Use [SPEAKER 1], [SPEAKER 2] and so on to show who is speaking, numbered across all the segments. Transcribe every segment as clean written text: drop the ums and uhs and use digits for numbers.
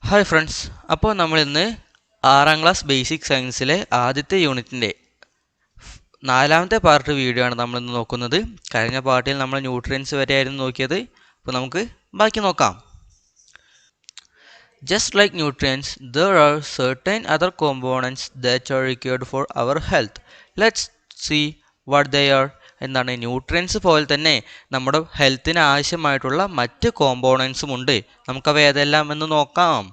[SPEAKER 1] Hi friends, അപ്പോൾ നമ്മൾ ഇന്ന് 6ാം ക്ലാസ് ബേസിക് സയൻസിലെ ആദ്യത്തെ യൂണിറ്റിൻ്റെ 4ാമത്തെ പാർട്ട് വീഡിയോ ആണ് നമ്മളിന്ന് നോക്കുന്നത്. കഴിഞ്ഞ പാർട്ടിൽ നമ്മൾ ന്യൂട്രിയൻസ് വരെയായിരുന്നു നോക്കിയത്. അപ്പോൾ നമുക്ക് ബാക്കി നോക്കാം. Just like nutrients, there are certain other components that are required for our health. Let's see what they are. എന്താണ് ന്യൂട്രിയൻസ് പോലെ തന്നെ നമ്മുടെ ഹെൽത്തിന് ആവശ്യമായിട്ടുള്ള മറ്റ് കോമ്പോണൻസും ഉണ്ട്. നമുക്കവ ഏതെല്ലാം എന്ന് നോക്കാം.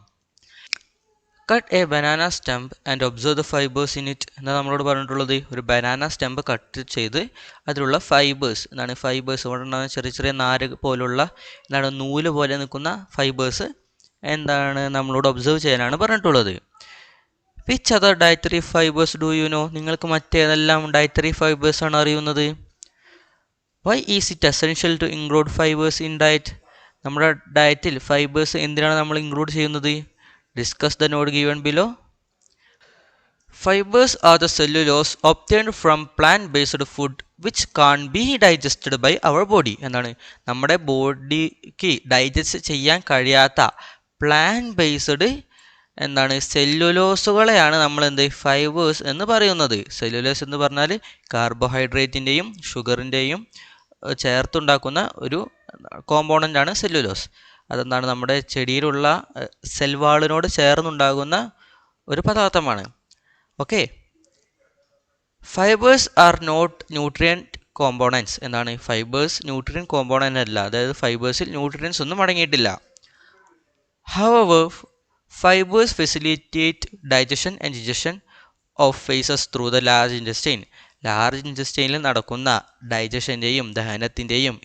[SPEAKER 1] Cut A banana stump and observe the fibres in it എന്നാണ് നമ്മളോട് പറഞ്ഞിട്ടുള്ളത്. ഒരു ബനാന സ്റ്റംപ് കട്ട് ചെയ്ത് അതിലുള്ള ഫൈബേഴ്സ് എന്താണ് ഫൈബേഴ്സ് ഇവിടെ ഉണ്ടാകുന്ന ചെറിയ ചെറിയ നാര് പോലുള്ള എന്താണ് നൂല് പോലെ നിൽക്കുന്ന ഫൈബേഴ്സ് എന്താണ് നമ്മളോട് ഒബ്സർവ് ചെയ്യാനാണ് പറഞ്ഞിട്ടുള്ളത്. Which other dietary fibres do you know? നിങ്ങൾക്ക് മറ്റേതെല്ലാം ഡയറ്ററി ഫൈബേഴ്സ് ആണ് അറിയുന്നത്? Why is it essential to include fibres in diet? നമ്മുടെ ഡയറ്റിൽ ഫൈബേഴ്സ് എന്തിനാണ് നമ്മൾ ഇൻക്ലൂഡ് ചെയ്യുന്നത്? Discuss the note given below. Fibers are the cellulose obtained from plant-based food which can't be digested by our body. എന്താണ് നമ്മുടെ ബോഡിക്ക് digest ചെയ്യാൻ കഴിയാത്ത പ്ലാന്റ് ബേസ്ഡ് എന്താണ് സെല്ലുലോസുകളെയാണ് നമ്മൾ ഫൈബേഴ്സ് എന്ന് പറയുന്നത്. സെല്ലുലോസ് എന്ന് പറഞ്ഞാൽ കാർബോഹൈഡ്രേറ്റിൻ്റെയും ഷുഗറിൻ്റെയും ചേർത്തുണ്ടാക്കുന്ന ഒരു കോമ്പോണൻ്റ് ആണ് സെല്ലുലോസ്. അതെന്താണ് നമ്മുടെ ചെടിയിലുള്ള സെൽവാളിനോട് ചേർന്നുണ്ടാകുന്ന ഒരു പദാർത്ഥമാണ്. Okay, fibres are not nutrient components. എന്താണ് ഫൈബേഴ്സ് ന്യൂട്രിയൻ കോമ്പോണൻ്റ് അല്ല, അതായത് ഫൈബേഴ്സിൽ ന്യൂട്രിയൻസ് ഒന്നും അടങ്ങിയിട്ടില്ല. However fibres facilitate digestion and digestion of faeces through the large intestine. Large ഇൻറ്റസ്റ്റൈനിൽ നടക്കുന്ന ഡൈജഷൻ്റെയും ദഹനത്തിൻ്റെയും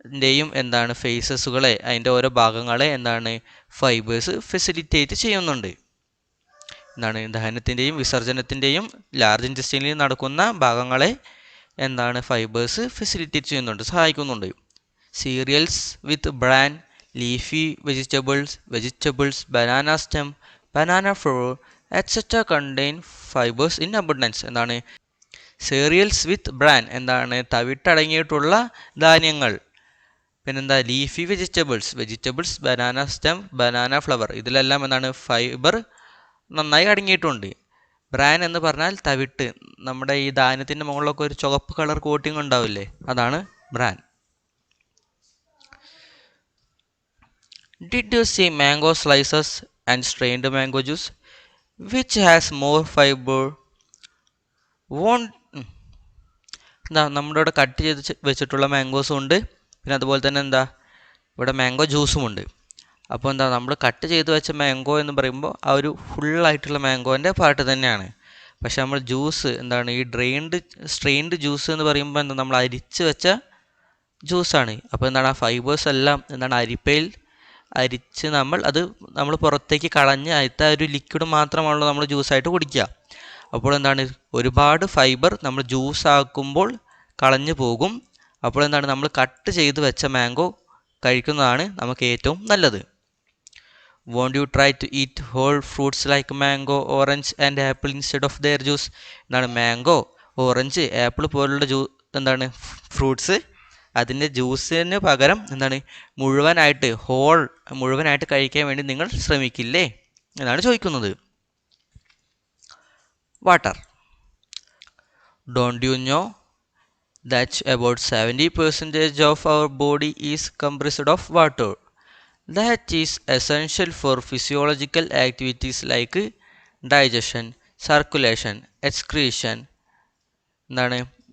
[SPEAKER 1] ൻ്റെയും എന്താണ് ഫേസസുകളെ അതിൻ്റെ ഓരോ ഭാഗങ്ങളെ എന്താണ് ഫൈബേഴ്സ് ഫെസിലിറ്റേറ്റ് ചെയ്യുന്നുണ്ട്. എന്താണ് ദഹനത്തിൻ്റെയും വിസർജനത്തിൻ്റെയും ലാർജ് ഇൻറ്റസ്റ്റൈനിൽ നടക്കുന്ന ഭാഗങ്ങളെ എന്താണ് ഫൈബേഴ്സ് ഫെസിലിറ്റേറ്റ് ചെയ്യുന്നുണ്ട്, സഹായിക്കുന്നുണ്ട്. Serials with bran, leafy vegetables, banana stem, banana floor etcetera contain fibres in abundance. എന്താണ് സീരിയൽസ് വിത്ത് ബ്രാൻ എന്താണ് തവിട്ടടങ്ങിയിട്ടുള്ള ധാന്യങ്ങൾ. പിന്നെന്താ leafy vegetables, banana stem, banana flower, ഇതിലെല്ലാം എന്താണ് ഫൈബർ നന്നായി അടങ്ങിയിട്ടുണ്ട്. ബ്രാൻ എന്ന് പറഞ്ഞാൽ തവിട്ട്, നമ്മുടെ ഈ ധാന്യത്തിൻ്റെ മുകളിലൊക്കെ ഒരു ചുവപ്പ് കളർ കോട്ടിങ് ഉണ്ടാവില്ലേ, അതാണ് bran. Did you see mango slices and strained mango juice? Which has more fibre? നമ്മുടെ ഇവിടെ കട്ട് ചെയ്ത് വെച്ചിട്ടുള്ള മാംഗോസും ഉണ്ട്, പിന്നെ അതുപോലെ തന്നെ ഇവിടെ മാംഗോ ജ്യൂസും ഉണ്ട്. അപ്പോൾ നമ്മൾ കട്ട് ചെയ്ത് വെച്ച മാംഗോ എന്ന് പറയുമ്പോൾ ആ ഒരു ഫുള്ളായിട്ടുള്ള മാംഗോൻ്റെ പാർട്ട് തന്നെയാണ്. പക്ഷെ നമ്മൾ ജ്യൂസ് ഈ സ്ട്രെയിൻഡ് ജ്യൂസ് എന്ന് പറയുമ്പോൾ നമ്മൾ അരിച്ച് വെച്ച ജ്യൂസാണ്. അപ്പോൾ ആ ഫൈബേഴ്സ് എല്ലാം അരിപ്പയിൽ അരിച്ച് നമ്മൾ പുറത്തേക്ക് കളഞ്ഞ് അതിലത്തെ ഒരു ലിക്വിഡ് മാത്രമാണല്ലോ നമ്മൾ ജ്യൂസായിട്ട് കുടിക്കുക. അപ്പോൾ ഒരുപാട് ഫൈബർ നമ്മൾ ജ്യൂസ് ആക്കുമ്പോൾ കളഞ്ഞു പോകും. അപ്പോൾ നമ്മൾ കട്ട് ചെയ്ത് വെച്ച മാംഗോ കഴിക്കുന്നതാണ് നമുക്ക് ഏറ്റവും നല്ലത്. Won't you try to eat whole fruits like mango, orange and apple instead of their juice? Mango, orange, apple പോലുള്ള ഫ്രൂട്ട്സ് അതിൻ്റെ ജ്യൂസിന് പകരം മുഴുവനായിട്ട് കഴിക്കാൻ വേണ്ടി നിങ്ങൾ ശ്രമിക്കില്ലേ എന്നാണ് ചോദിക്കുന്നത്. Water. Don't you know that about 70% of our body is comprised of water that is essential for physiological activities like digestion, circulation, excretion.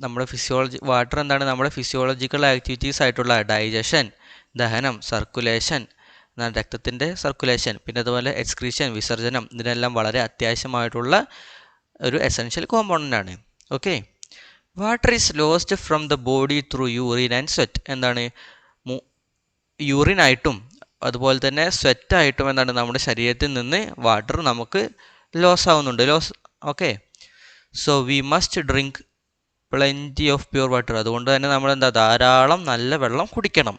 [SPEAKER 1] നമ്മുടെ വാട്ടർ നമ്മുടെ ഫിസിയോളജിക്കൽ ആക്ടിവിറ്റീസ് ആയിട്ടുള്ള ഡൈജഷൻ, ദഹനം, സർക്കുലേഷൻ, രക്തത്തിൻ്റെ സർക്കുലേഷൻ, പിന്നെ അതുപോലെ എക്സ്ക്രീഷൻ, വിസർജനം, ഇതിനെല്ലാം വളരെ അത്യാവശ്യമായിട്ടുള്ള ഒരു എസെൻഷ്യൽ കോമ്പോണൻ്റ് ആണ്. Okay, water is lost from the body through urine and sweat. യൂറിനായിട്ടും അതുപോലെ തന്നെ സ്വെറ്റായിട്ടും നമ്മുടെ ശരീരത്തിൽ നിന്ന് വാട്ടർ നമുക്ക് ലോസ് ആവുന്നുണ്ട്. Okay, so we must drink plenty of pure water. അതുകൊണ്ട് തന്നെ നമ്മൾ ധാരാളം നല്ല വെള്ളം കുടിക്കണം.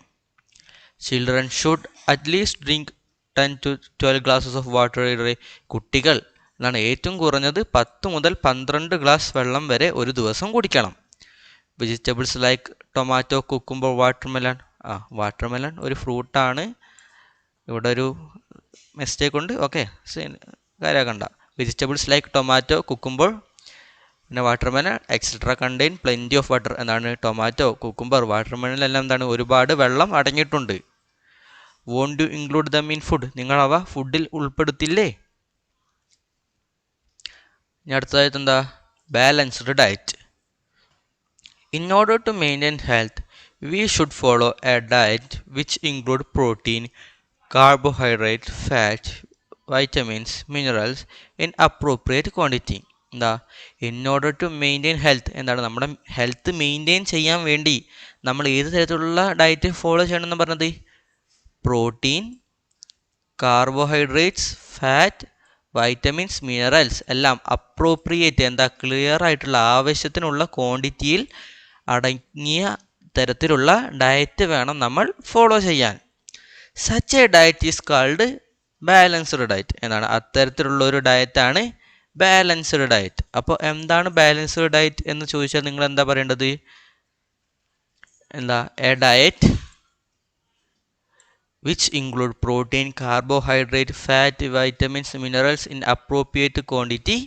[SPEAKER 1] Children should at least drink 10 to 12 glasses of water A day. കുട്ടികൾ ഏറ്റവും കുറഞ്ഞത് 10 മുതൽ 12 ഗ്ലാസ് വെള്ളം വരെ ഒരു ദിവസം കുടിക്കണം. Vegetables like tomato, cucumber, watermelon ഒരു ഫ്രൂട്ടാണ്. ഇവിടെ ഒരു മിസ്റ്റേക്ക് ഉണ്ട്. ഓക്കെ, കാര്യമാക്കണ്ട. വെജിറ്റബിൾസ് ലൈക്ക് ടൊമാറ്റോ, കുക്കുംബർ, പിന്നെ watermelon etcetera contain plenty of water. എന്താണ് ടൊമാറ്റോ, കുക്കുംബർ, വാട്ടർമെലണിലെല്ലാം എന്താണ് ഒരുപാട് വെള്ളം അടങ്ങിയിട്ടുണ്ട്. Won't you include them in food, നിങ്ങൾ അവ ഫുഡിൽ ഉൾപ്പെടുത്തില്ലേ? ഇനി അടുത്തതായിട്ട് എന്താ? Balanced diet. In order to maintain health, we should follow a diet which include protein, carbohydrate, fat, vitamins, minerals in appropriate quantity. എന്താ? In order to maintain health, എന്താണ് നമ്മുടെ ഹെൽത്ത് മെയിൻറ്റെയിൻ ചെയ്യാൻ വേണ്ടി നമ്മൾ ഏത് തരത്തിലുള്ള ഡയറ്റ് ഫോളോ ചെയ്യണമെന്ന് പറഞ്ഞത്? Protein, carbohydrates, fat, vitamins, minerals എല്ലാം അപ്രോപ്രിയേറ്റ്, എന്താ ക്ലിയർ ആയിട്ടുള്ള ആവശ്യത്തിനുള്ള ക്വാണ്ടിറ്റിയിൽ അടങ്ങിയ തരത്തിലുള്ള ഡയറ്റ് വേണം നമ്മൾ ഫോളോ ചെയ്യാൻ. Such A diet is called balanced diet. എന്നാണ് അത്തരത്തിലുള്ള ഒരു ഡയറ്റാണ് ബാലൻസ്ഡ് ഡയറ്റ്. അപ്പോൾ എന്താണ് ബാലൻസ്ഡ് ഡയറ്റ് എന്ന് ചോദിച്ചാൽ നിങ്ങൾ എന്താ പറയേണ്ടത്? എന്താ? A diet which include protein, carbohydrate, fat, vitamins, minerals in appropriate quantity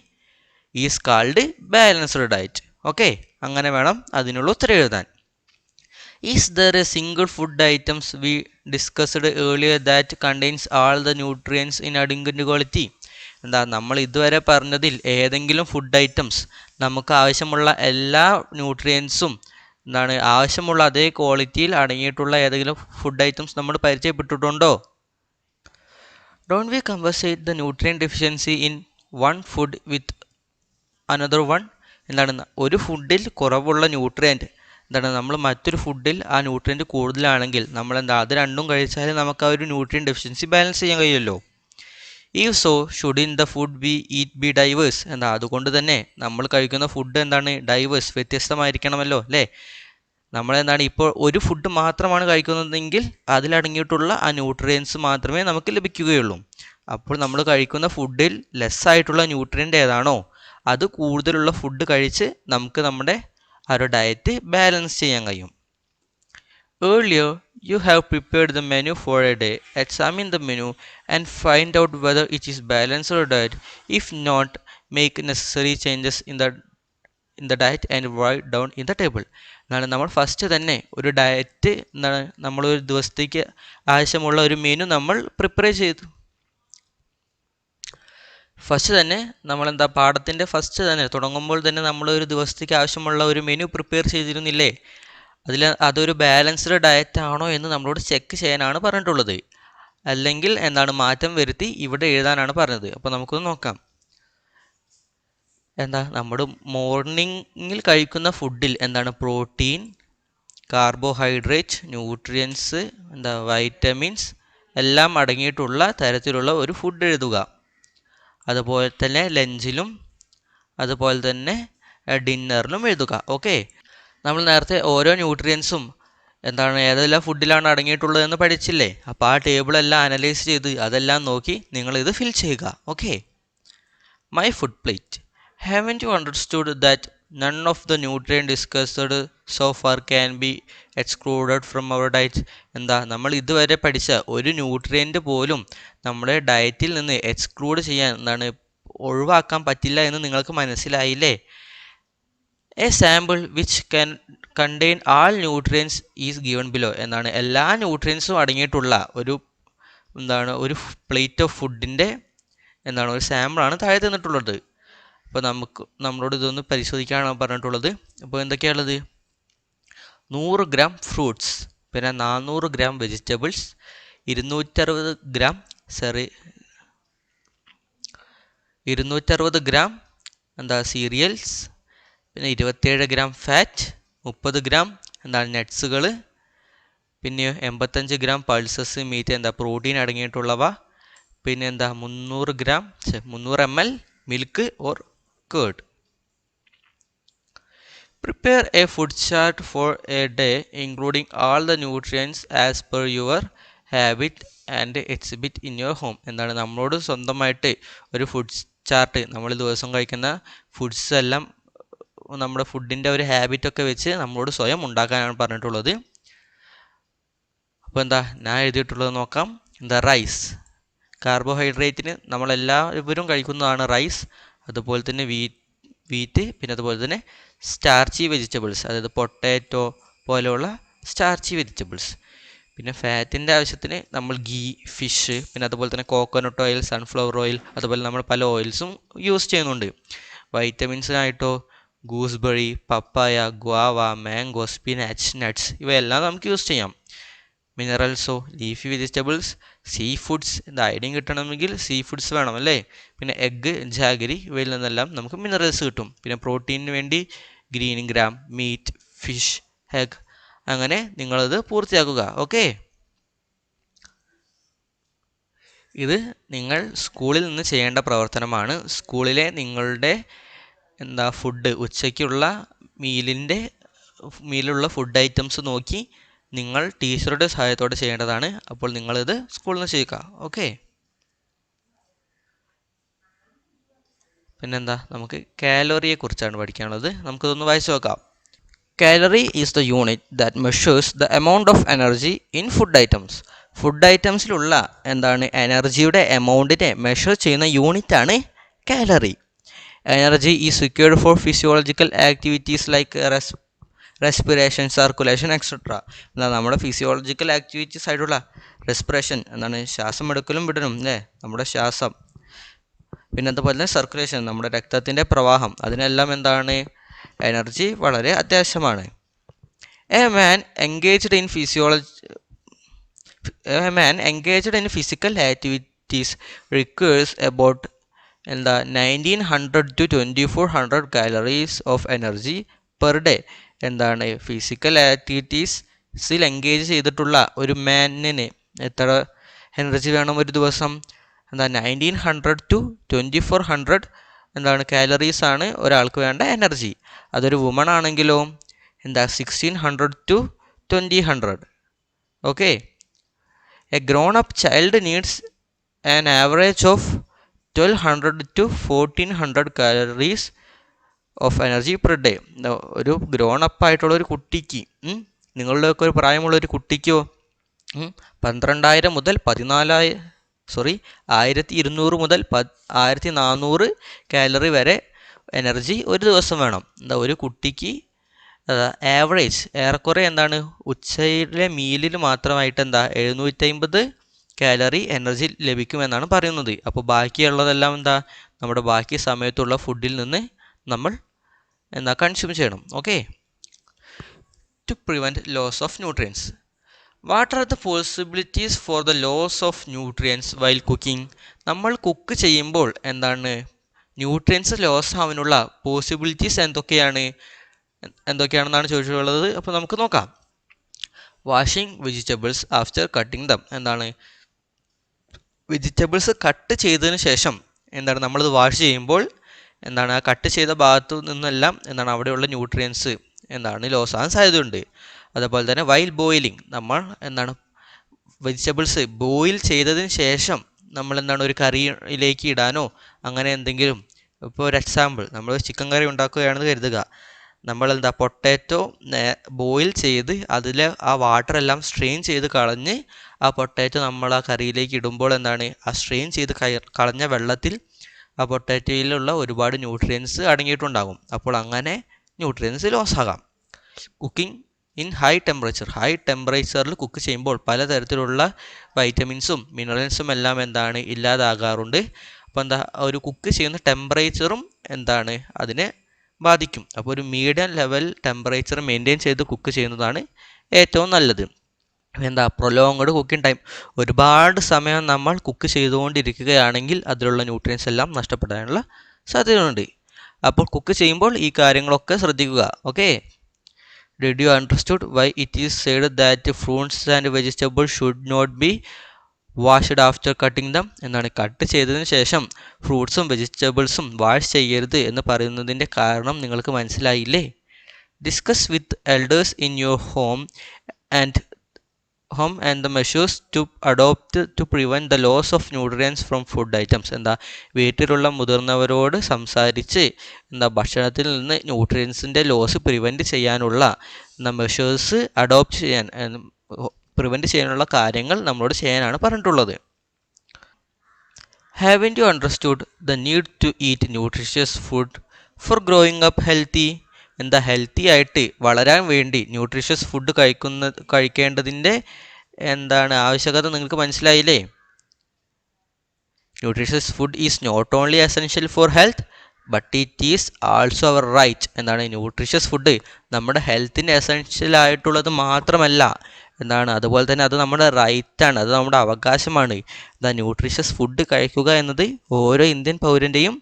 [SPEAKER 1] is called balanced diet. Okay, അങ്ങനെ വേണം അതിനുള്ള ഉത്തരം എഴുതാൻ. Is there a single food items we discussed earlier that contains all the nutrients in adequate quality? എന്താ നമ്മൾ ഇതുവരെ പറഞ്ഞതിൽ ഏതെങ്കിലും ഫുഡ് ഐറ്റംസ് നമുക്ക് ആവശ്യമുള്ള എല്ലാ ന്യൂട്രിയൻസും എന്താണ് ആവശ്യമുള്ള അതേ ക്വാളിറ്റിയിൽ അടങ്ങിയിട്ടുള്ള ഏതെങ്കിലും ഫുഡ് ഐറ്റംസ് നമ്മൾ പരിചയപ്പെട്ടിട്ടുണ്ടോ? Don't we compensate the nutrient deficiency in one food with another one. എന്താണ് ഒരു ഫുഡിൽ കുറവുള്ള ന്യൂട്രിയൻറ്റ് എന്താണ് നമ്മൾ മറ്റൊരു ഫുഡിൽ ആ ന്യൂട്രിയൻറ്റ് കൂടുതലാണെങ്കിൽ നമ്മൾ എന്താ അത് രണ്ടും കഴിച്ചാൽ നമുക്ക് ആ ഒരു ന്യൂട്രിയൻ ഡെഫിഷ്യൻസി ബാലൻസ് ചെയ്യാൻ കഴിയുമല്ലോ. Even so should in the food we eat be diverse. എന്താ അതുകൊണ്ട് തന്നെ നമ്മൾ കഴിക്കുന്ന ഫുഡ് എന്താണ് ഡൈവേഴ്സ്, വ്യത്യസ്തമായിരിക്കണമല്ലോ അല്ലേ? നമ്മളെന്താണ് ഇപ്പോൾ ഒരു ഫുഡ് മാത്രമാണ് കഴിക്കുന്നതെങ്കിൽ അതിലടങ്ങിയിട്ടുള്ള ആ ന്യൂട്രിയൻസ് മാത്രമേ നമുക്ക് ലഭിക്കുകയുള്ളൂ. അപ്പോൾ നമ്മൾ കഴിക്കുന്ന ഫുഡിൽ ലെസ്സായിട്ടുള്ള ന്യൂട്രിയൻ്റ് ഏതാണോ അത് കൂടുതലുള്ള ഫുഡ് കഴിച്ച് നമുക്ക് നമ്മുടെ ആ ഒരു ഡയറ്റ് ബാലൻസ് ചെയ്യാൻ കഴിയും. Earlier, you have prepared the menu for a day. Examine the menu and find out whether it is balanced or diet. If not, make necessary changes in the diet and write down in the table. എന്നാണ് നമ്മൾ first തന്നെ ഒരു diet എന്താണ് നമ്മളൊരു ദിവസത്തേക്ക് ആവശ്യമുള്ള ഒരു menu നമ്മൾ പ്രിപ്പയർ ചെയ്തു. ഫസ്റ്റ് തന്നെ നമ്മളെന്താ പാഠത്തിൻ്റെ ഫസ്റ്റ് തന്നെ തുടങ്ങുമ്പോൾ തന്നെ നമ്മൾ ഒരു ദിവസത്തേക്ക് ആവശ്യമുള്ള ഒരു മെനു പ്രിപ്പയർ ചെയ്തിരുന്നില്ലേ? അതൊരു ബാലൻസ്ഡ് ഡയറ്റ് ആണോ എന്ന് നമ്മളോട് ചെക്ക് ചെയ്യാനാണ് പറഞ്ഞിട്ടുള്ളത്. അല്ലെങ്കിൽ എന്താണ് മാറ്റം വരുത്തി ഇവിടെ എഴുതാനാണ് പറഞ്ഞത്. അപ്പോൾ നമുക്കൊന്ന് നോക്കാം. എന്താ നമ്മുടെ മോർണിംഗിൽ കഴിക്കുന്ന ഫുഡിൽ എന്താണ് പ്രോട്ടീൻ, കാർബോഹൈഡ്രേറ്റ്, ന്യൂട്രിയൻസ്, എന്താ വൈറ്റമിൻസ് എല്ലാം അടങ്ങിയിട്ടുള്ള തരത്തിലുള്ള ഒരു ഫുഡ് എഴുതുക. അതുപോലെ തന്നെ ലഞ്ചിലും അതുപോലെ തന്നെ ഡിന്നറിലും എഴുതുക. ഓക്കെ, നമ്മൾ നേരത്തെ ഓരോ ന്യൂട്രിയൻസും എന്താണ് ഏതെല്ലാം ഫുഡിലാണ് അടങ്ങിയിട്ടുള്ളതെന്ന് പഠിച്ചില്ലേ? അപ്പോൾ ആ ടേബിളെല്ലാം അനലൈസ് ചെയ്ത് അതെല്ലാം നോക്കി നിങ്ങളിത് ഫിൽ ചെയ്യുക. Okay, my food plate. Haven't you understood that none of the nutrient discussed so far can be excluded from our diet? എന്താ നമ്മൾ ഇതുവരെ പഠിച്ച ഒരു ന്യൂട്രിയൻ്റ് പോലും നമ്മുടെ ഡയറ്റിൽ നിന്ന് എക്സ്ക്ലൂഡ് ചെയ്യാൻ എന്താണ് ഒഴിവാക്കാൻ പറ്റില്ല എന്ന് നിങ്ങൾക്ക് മനസ്സിലായില്ലേ? A sample which can contain all nutrients is given below. എന്നാണ് എല്ലാ ന്യൂട്രിയൻസും അടങ്ങിയിട്ടുള്ള ഒരു പ്ലേറ്റ് ഓഫ് ഫുഡിൻ്റെ ഒരു സാമ്പിളാണ് താഴെ തന്നിട്ടുള്ളത്. അപ്പോൾ നമ്മളോട് ഇതൊന്ന് പരിശോധിക്കാനാണ് പറഞ്ഞിട്ടുള്ളത്. അപ്പോൾ എന്തൊക്കെയാണുള്ളത്? 100 ഗ്രാം ഫ്രൂട്ട്സ്, പിന്നെ 400 gram vegetables, 260 gram 260 gram serials, പിന്നെ 27 ഗ്രാം ഫാറ്റ്, 30 ഗ്രാം നട്ട്സുകൾ, പിന്നെ 85 ഗ്രാം പൾസസ് മീറ്റ് പ്രോട്ടീൻ അടങ്ങിയിട്ടുള്ളവ, പിന്നെ 300 ml milk or curd. Prepare a food chart for a day including all the nutrients as per your habit and exhibit in your home. നമ്മളോട് സ്വന്തമായിട്ട് ഒരു food chart, നമ്മൾ ദിവസം കഴിക്കുന്ന foods എല്ലാം നമ്മുടെ ഫുഡിൻ്റെ ഒരു ഹാബിറ്റൊക്കെ വെച്ച് നമ്മളോട് സ്വയം ഉണ്ടാക്കാനാണ് പറഞ്ഞിട്ടുള്ളത്. അപ്പോൾ ഞാൻ എഴുതിയിട്ടുള്ളത് നോക്കാം. റൈസ് കാർബോഹൈഡ്രേറ്റിന് നമ്മളെല്ലാവരും കഴിക്കുന്നതാണ് റൈസ്, അതുപോലെ തന്നെ വീറ്റ്, പിന്നെ അതുപോലെ തന്നെ സ്റ്റാർച്ചി വെജിറ്റബിൾസ്, അതായത് പൊട്ടാറ്റോ പോലെയുള്ള സ്റ്റാർച്ചി വെജിറ്റബിൾസ്. പിന്നെ ഫാറ്റിൻ്റെ ആവശ്യത്തിന് നമ്മൾ ഗീ, ഫിഷ്, പിന്നെ അതുപോലെ തന്നെ കോക്കനട്ട് ഓയിൽ, സൺഫ്ലവർ ഓയിൽ, അതുപോലെ നമ്മൾ പല ഓയിൽസും യൂസ് ചെയ്യുന്നുണ്ട്. വൈറ്റമിൻസിനായിട്ടോ gooseberry, papaya, guava, mango, spinach, nuts ഇവയെല്ലാം നമുക്ക് യൂസ് ചെയ്യാം. മിനറൽസോ leafy vegetables, sea foods, iodine കിട്ടണമെങ്കിൽ സീ ഫുഡ്സ് വേണം അല്ലേ. പിന്നെ എഗ്ഗ്, ജാഗരി ഇവയിൽ നിന്നെല്ലാം നമുക്ക് മിനറൽസ് കിട്ടും. പിന്നെ പ്രോട്ടീനിന് വേണ്ടി green gram, meat, fish, egg. അങ്ങനെ നിങ്ങളത് പൂർത്തിയാക്കുക. ഓക്കെ, ഇത് നിങ്ങൾ സ്കൂളിൽ നിന്ന് ചെയ്യേണ്ട പ്രവർത്തനമാണ്. സ്കൂളിലെ നിങ്ങളുടെ ഫുഡ്, ഉച്ചയ്ക്കുള്ള മീലുള്ള ഫുഡ് ഐറ്റംസ് നോക്കി നിങ്ങൾ ടീച്ചറുടെ സഹായത്തോടെ ചെയ്യേണ്ടതാണ്. അപ്പോൾ നിങ്ങളിത് സ്കൂളിൽ നിന്ന് ചെയ്യുക. ഓക്കെ, പിന്നെന്താ, നമുക്ക് കാലറിയെ കുറിച്ചാണ് പഠിക്കാനുള്ളത്. നമുക്കിതൊന്ന് വായിച്ചു നോക്കാം. Calorie is the unit that measures the amount of energy in food items. Food ഐറ്റംസിലുള്ള എനർജിയുടെ എമൗണ്ടിനെ മെഷർ ചെയ്യുന്ന യൂണിറ്റാണ് calorie. Energy is required for physiological activities like respiration, circulation, etcetera. നമ്മുടെ ഫിസിയോളജിക്കൽ ആക്ടിവിറ്റീസ് ആയിട്ടുള്ള റെസ്പിറേഷൻ, ശ്വാസം എടുക്കലും വിടലും അല്ലേ, നമ്മുടെ ശ്വാസം. പിന്നെ അതുപോലെ തന്നെ സർക്കുലേഷൻ, നമ്മുടെ രക്തത്തിൻ്റെ പ്രവാഹം. അതിനെല്ലാം എനർജി വളരെ അത്യാവശ്യമാണ്. A man engaged in physical activities requires about 1900 to 2400 calories of energy per day. Physical ആക്ടിവിറ്റീസിൽ എൻഗേജ് ചെയ്തിട്ടുള്ള ഒരു മാനിന് എത്ര എനർജി വേണം ഒരു ദിവസം? 1900 to 2400 കാലറീസ് ആണ് ഒരാൾക്ക് വേണ്ട എനർജി. അതൊരു വുമൺ ആണെങ്കിലോ 1600 to 2000. Okay, A grown up child needs an average of 1200 to 1400 calories of energy per day. ഒരു ഗ്രോൺ അപ്പ് ആയിട്ടുള്ള ഒരു കുട്ടിക്ക്, നിങ്ങളുടെയൊക്കെ ഒരു പ്രായമുള്ള ഒരു കുട്ടിക്കോ 1200 മുതൽ 1200 മുതൽ 1400 കാലറി വരെ എനർജി ഒരു ദിവസം വേണം. ഒരു കുട്ടിക്ക് ആവറേജ് ഏറെക്കുറെ ഉച്ചയിലെ മീലിൽ മാത്രമായിട്ട് 750 കാലറി എനർജി ലഭിക്കുമെന്നാണ് പറയുന്നത്. അപ്പോൾ ബാക്കിയുള്ളതെല്ലാം നമ്മുടെ ബാക്കി സമയത്തുള്ള ഫുഡിൽ നിന്ന് നമ്മൾ കൺസ്യൂം ചെയ്യണം. Okay, to prevent loss of nutrients. What are the possibilities for the loss of nutrients while cooking? നമ്മൾ കുക്ക് ചെയ്യുമ്പോൾ ന്യൂട്രിയൻസ് ലോസ് ആവാനുള്ള പോസിബിലിറ്റീസ് എന്തൊക്കെയാണെന്നാണ് ചോദിച്ചിട്ടുള്ളത്. അപ്പോൾ നമുക്ക് നോക്കാം. Washing vegetables after cutting them. Vegetables cut ചെയ്തതിന് ശേഷം നമ്മളത് വാഷ് ചെയ്യുമ്പോൾ ആ കട്ട് ചെയ്ത ഭാഗത്തു നിന്നെല്ലാം അവിടെയുള്ള ന്യൂട്രിയൻസ് ലോസ് ആകാൻ സാധ്യതയുണ്ട്. അതുപോലെ തന്നെ വൈൽ ബോയിലിംഗ്, നമ്മൾ വെജിറ്റബിൾസ് ബോയിൽ ചെയ്തതിന് ശേഷം നമ്മൾ ഒരു കറിയിലേക്ക് ഇടാനോ അങ്ങനെ എന്തെങ്കിലും. ഇപ്പോൾ ഒരു എക്സാമ്പിൾ, നമ്മൾ ചിക്കൻ കറി ഉണ്ടാക്കുകയാണെന്ന് കരുതുക. നമ്മൾ പൊട്ടാറ്റോ ബോയിൽ ചെയ്ത് അതിൽ ആ വാട്ടറെല്ലാം സ്ട്രെയിൻ ചെയ്ത് കളഞ്ഞ് ആ പൊട്ടാറ്റോ നമ്മൾ ആ കറിയിലേക്ക് ഇടുമ്പോൾ ആ സ്ട്രെയിൻ ചെയ്ത് കളഞ്ഞ വെള്ളത്തിൽ ആ പൊട്ടാറ്റോയിലുള്ള ഒരുപാട് ന്യൂട്രിയൻസ് അടങ്ങിയിട്ടുണ്ടാകും. അപ്പോൾ അങ്ങനെ ന്യൂട്രിയൻസ് ലോസ് ആകാം. കുക്കിംഗ് ഇൻ ഹൈ ടെമ്പറേച്ചറിൽ കുക്ക് ചെയ്യുമ്പോൾ പലതരത്തിലുള്ള വൈറ്റമിൻസും മിനറൽസും എല്ലാം ഇല്ലാതാകാറുണ്ട്. അപ്പോൾ ഒരു കുക്ക് ചെയ്യുന്ന ടെമ്പറേച്ചറും അതിനെ ബാധിക്കും. അപ്പോൾ ഒരു മീഡിയം ലെവൽ ടെമ്പറേച്ചർ മെയിൻറ്റെയിൻ ചെയ്ത് കുക്ക് ചെയ്യുന്നതാണ് ഏറ്റവും നല്ലത്. പ്രൊലോങ്ഡ് കുക്കിംഗ് ടൈം, ഒരുപാട് സമയം നമ്മൾ കുക്ക് ചെയ്തുകൊണ്ടിരിക്കുകയാണെങ്കിൽ അതിലുള്ള ന്യൂട്രിയൻസ് എല്ലാം നഷ്ടപ്പെടാനുള്ള സാധ്യതയുണ്ട്. അപ്പോൾ കുക്ക് ചെയ്യുമ്പോൾ ഈ കാര്യങ്ങളൊക്കെ ശ്രദ്ധിക്കുക. Okay, did you understood why it is said that fruits and vegetables should not be washed after cutting them? Cut ചെയ്തതിന് ശേഷം ഫ്രൂട്ട്സും വെജിറ്റബിൾസും വാഷ് ചെയ്യരുത് എന്ന് പറയുന്നതിൻ്റെ കാരണം നിങ്ങൾക്ക് മനസ്സിലായില്ലേ? Discuss with elders in your home and the measures to adopt to prevent the loss of nutrients from food items. വീട്ടിലുള്ള മുതിർന്നവരോട് സംസാരിച്ച് ഭക്ഷണത്തിൽ നിന്ന് ന്യൂട്രിയൻസിൻ്റെ ലോസ് പ്രിവെൻറ്റ് ചെയ്യാനുള്ള മെഷേഴ്സ് പ്രിവെൻറ്റ് ചെയ്യാനുള്ള കാര്യങ്ങൾ നമ്മളോട് ചെയ്യാനാണ് പറഞ്ഞിട്ടുള്ളത്. Haven't you understood the need to eat nutritious food for growing up healthy? എന്താ ഹെൽത്തി ആയിട്ട് വളരാൻ വേണ്ടി ന്യൂട്രീഷ്യസ് ഫുഡ് കഴിക്കേണ്ടതിൻ്റെ എന്താണ് ആവശ്യകത നിങ്ങൾക്ക് മനസ്സിലായില്ലേ? Nutritious food is not only essential for health but it is also our right. എന്താണ് ന്യൂട്രീഷ്യസ് ഫുഡ് നമ്മുടെ ഹെൽത്തിന് എസെൻഷ്യൽ ആയിട്ടുള്ളത് മാത്രമല്ല, എന്താണ് അതുപോലെ തന്നെ അത് നമ്മുടെ റൈറ്റാണ്, അത് നമ്മുടെ അവകാശമാണ്. എന്താ ന്യൂട്രീഷ്യസ് ഫുഡ് കഴിക്കുക എന്നത് ഓരോ ഇന്ത്യൻ പൗരൻ്റെയും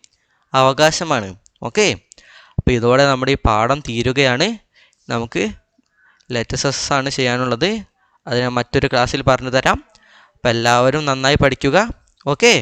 [SPEAKER 1] അവകാശമാണ്. ഓക്കെ, അപ്പോൾ ഇതോടെ നമ്മുടെ ഈ പാഠം തീരുകയാണ്. നമുക്ക് ലെറ്റസസ് ആണ് ചെയ്യാനുള്ളത്, അത് ഞാൻ മറ്റൊരു ക്ലാസ്സിൽ പറഞ്ഞു തരാം. അപ്പോൾ എല്ലാവരും നന്നായി പഠിക്കുക. ഓക്കെ.